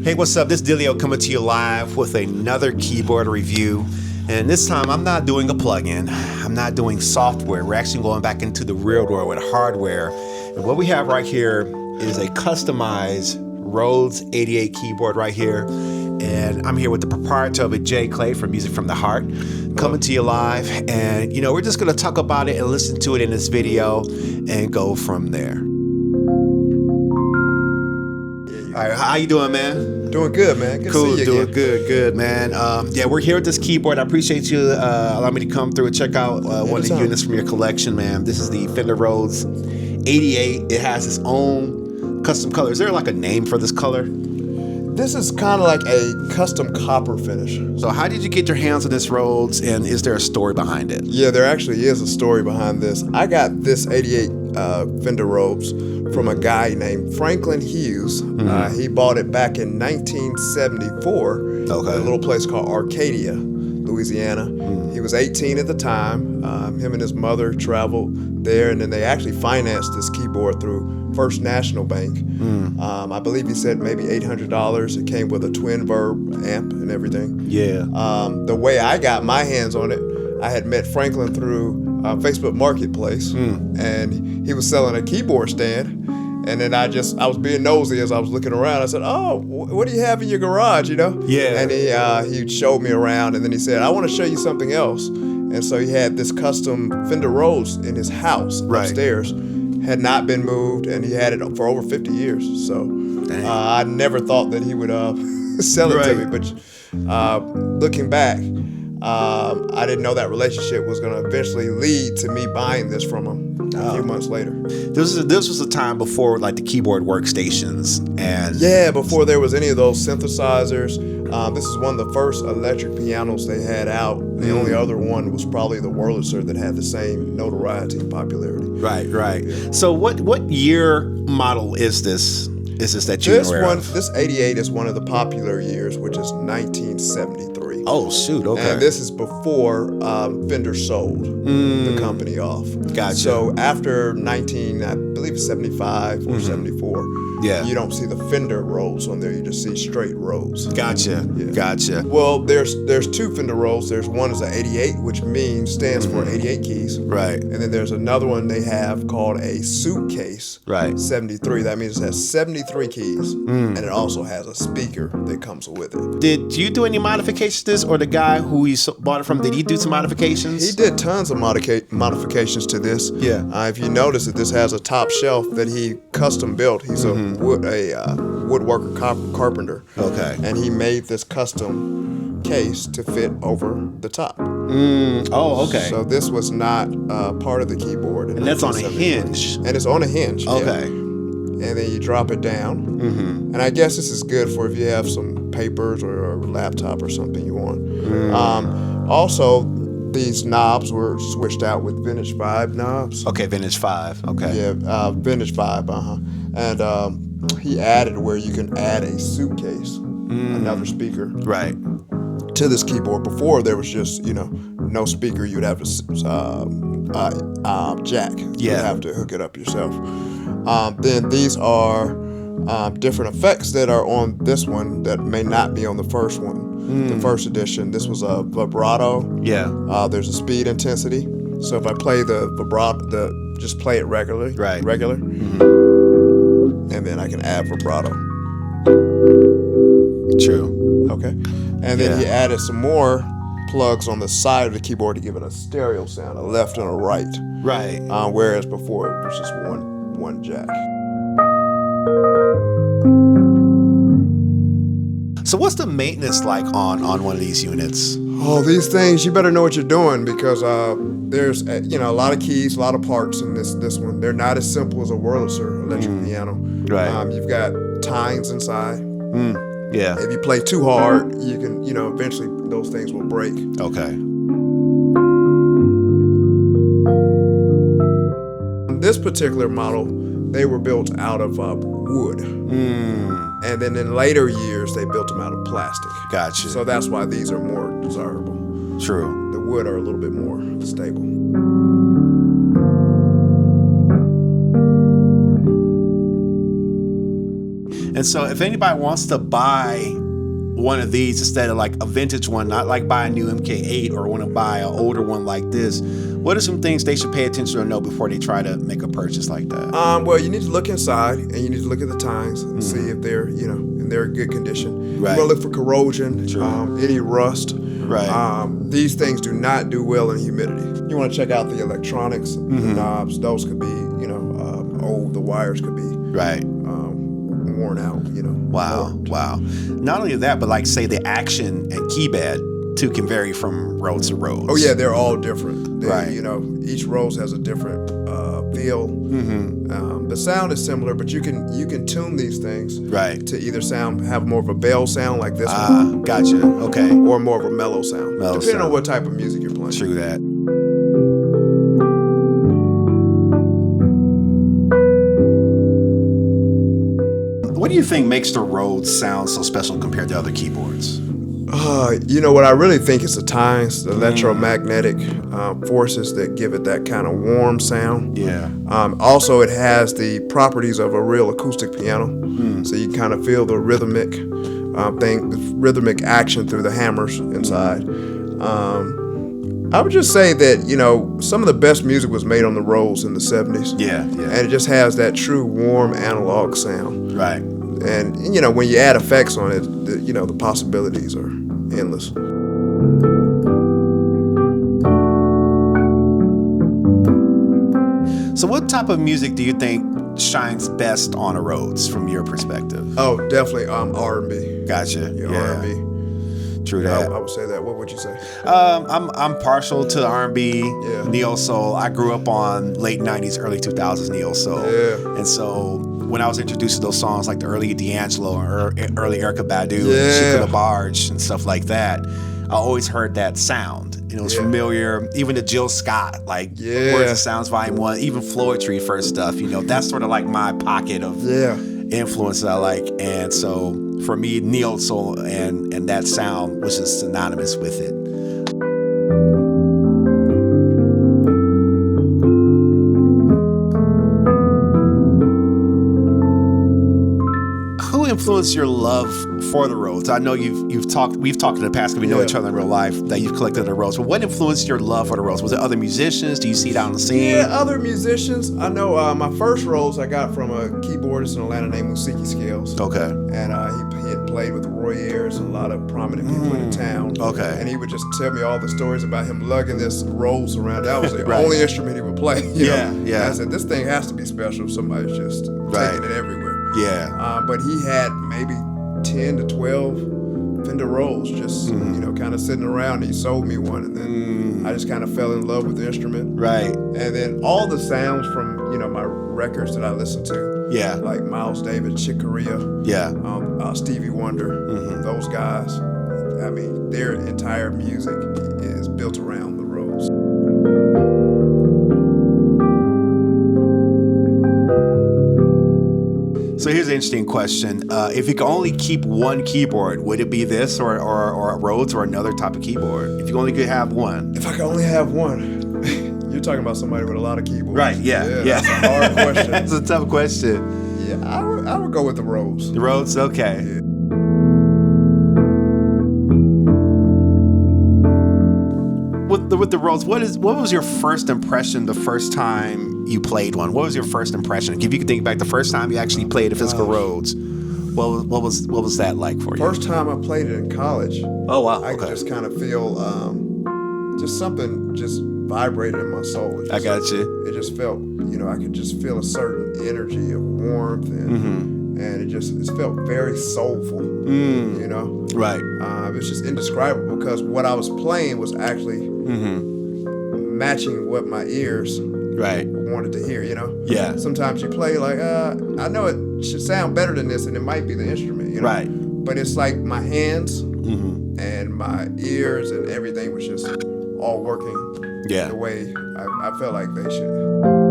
Hey, what's up? This is Dilio coming to you live with another keyboard review. And this time I'm not doing a plugin. I'm not doing software. We're actually going back into the real world with hardware. And what we have right here is a customized Rhodes 88 keyboard right here. And I'm here with the proprietor of it, Jay Clay from Music from the Heart, coming to you live. And, you know, we're just going to talk about it and listen to it in this video and go from there. All right, how you doing, man? Doing good, man. Good cool, to see you doing again. good, man. Yeah, we're here with this keyboard. I appreciate you allowing me to come through and check out one of the units from your collection, man. This is the Fender Rhodes 88. It has its own custom color. Is there like a name for this color? This is kind of like a custom copper finish. So how did you get your hands on this Rhodes, and is there a story behind it? Yeah, there actually is a story behind this. I got this 88 Fender Rhodes from a guy named Franklin Hughes. He bought it back in 1974 at a little place called Arcadia, Louisiana. He was 18 at the time. Him and his mother traveled there, and then they actually financed this keyboard through First National Bank. I believe he said maybe $800. It came with a twin verb amp and everything. Yeah. The way I got my hands on it, I had met Franklin through Facebook Marketplace, and he was selling a keyboard stand. And then I was being nosy as I was looking around. I said, "Oh, what do you have in your garage?" You know? Yeah. And he showed me around, and then he said, "I want to show you something else." And so he had this custom Fender Rhodes in his house upstairs, had not been moved, and he had it for over 50 years. So I never thought that he would sell it to me. But looking back, I didn't know that relationship was going to eventually lead to me buying this from him a few months later. This was a time before like the keyboard workstations and before there was any of those synthesizers. This is one of the first electric pianos they had out. The only other one was probably the Wurlitzer that had the same notoriety and popularity. Right. Yeah. So what year model is this? Is this that you're aware of? This 88 is one of the popular years, which is 1973. Oh, shoot, okay. And this is before Fender sold the company off. Gotcha. So after I believe 75 or 74, you don't see the Fender Rhodes on there. You just see straight Rhodes. Gotcha. Well, there's two Fender Rhodes. There's one is an 88, which stands for 88 keys. Right. And then there's another one they have called a suitcase. Right. 73. That means it has 73 keys, and it also has a speaker that comes with it. Did you do any modifications to this, or the guy who you bought it from, did he do some modifications? He did tons of modifications to this. Yeah. If you notice that this has a top shelf that he custom built. He's a woodworker carpenter. Okay. And he made this custom case to fit over the top. Oh, okay. So this was not part of the keyboard. And that's on a hinge. And it's on a hinge. Okay. Yeah. And then you drop it down. And I guess this is good for if you have some papers or a laptop or something you want. Also, these knobs were switched out with Vintage 5 knobs. Okay, Vintage 5. Okay. Yeah, Vintage 5. And he added where you can add a suitcase, another speaker. Right. To this keyboard. Before there was just no speaker. You'd have to jack. Yeah. You'd have to hook it up yourself. Then these are different effects that are on this one that may not be on the first one. The first edition. This was a vibrato. Yeah. There's a speed intensity. So if I play the vibrato, just play it regularly. Right. Regular. And then I can add vibrato. True. Okay. And then he added some more plugs on the side of the keyboard to give it a stereo sound, a left and a right. Right. Whereas before it was just one jack. So what's the maintenance like on one of these units? Oh, these things, you better know what you're doing because there's a lot of keys, a lot of parts in this one. They're not as simple as a Wurlitzer electric piano. Right. You've got tines inside. Yeah. If you play too hard, you can, eventually those things will break. Okay. This particular model, they were built out of wood. And then in later years, they built them out of plastic. Gotcha. So that's why these are more desirable. True. The wood are a little bit more stable. And so if anybody wants to buy one of these instead of like a vintage one, not like buy a new MK8 or want to buy an older one like this, what are some things they should pay attention to know before they try to make a purchase like that? Well, you need to look inside and you need to look at the tines and see if they're, in their good condition. Right. You're going to look for corrosion, any rust. Right. These things do not do well in humidity. You want to check out the electronics, the knobs. Those could be, old. The wires could be worn out. Wow. Not only that, but like say the action and key bed too can vary from Rhodes to Rhodes. Oh yeah, they're all different. Right. Each Rhodes has a different feel. The sound is similar, but you can tune these things to either have more of a bell sound like this one. Gotcha. Okay. Or more of a mellow sound, depending on what type of music you're playing. True that. What do you think makes the Rhodes sound so special compared to other keyboards? What I really think is the tines, the electromagnetic forces that give it that kind of warm sound. Yeah. Also, it has the properties of a real acoustic piano, so you kind of feel the rhythmic rhythmic action through the hammers inside. I would just say that, some of the best music was made on the Rhodes in the 70s. Yeah. And it just has that true warm analog sound. Right. And, when you add effects on it, the possibilities are endless. So what type of music do you think shines best on a Rhodes from your perspective? Oh, definitely R&B. Gotcha. Yeah. R&B. True that. I would say that. What would you say? I'm partial to R&B, neo soul. I grew up on late 90s, early 2000s neo soul. Yeah. And so when I was introduced to those songs like the early D'Angelo or early Erykah Badu, Chico LaBarge and stuff like that, I always heard that sound. And it was familiar. Even the Jill Scott, Words and Sounds Volume 1, even Floetry first stuff, that's sort of like my pocket of influences I like. And so for me, neo soul and that sound was just synonymous with it. Who influenced your love for the Rhodes? I know we've talked in the past because we know each other in real life that you've collected the Rhodes. But what influenced your love for the Rhodes? Was it other musicians? Do you see it out on the scene? Yeah, other musicians. I know my first Rhodes I got from a keyboardist in Atlanta named Musiki Scales. Okay. And he had played with Roy Ayers and a lot of prominent people in town. Okay. And he would just tell me all the stories about him lugging this Rhodes around. That was the only instrument he would play. Yeah. And I said, this thing has to be special if somebody's just taking it everywhere. Yeah. But he had maybe 10 to 12 Fender Rhodes just, kind of sitting around. He sold me one, and then I just kind of fell in love with the instrument. Right. And then all the sounds from, my records that I listened to. Yeah. Like Miles Davis, Chick Corea. Yeah. Stevie Wonder. Those guys. I mean, their entire music is built around the Rhodes. So here's an interesting question. If you could only keep one keyboard, would it be this or a Rhodes or another type of keyboard? If you only could have one. If I could only have one. You're talking about somebody with a lot of keyboards. Right, yeah. That's a hard question. That's a tough question. Yeah, I would go with the Rhodes. The Rhodes? Okay. Yeah. With the Rhodes, what was your first impression the first time you played one? What was your first impression? If you could think back the first time you actually played a physical Rhodes, what was that like for you? First time I played it in college. Oh wow. I could just kind of feel just something just vibrated in my soul. I got you. It just felt, I could just feel a certain energy of warmth and it felt very soulful. Right. It was just indescribable because what I was playing was actually matching what my ears wanted to hear, Yeah. Sometimes you play like, I know it should sound better than this and it might be the instrument, Right. But it's like my hands and my ears and everything was just all working the way I felt like they should.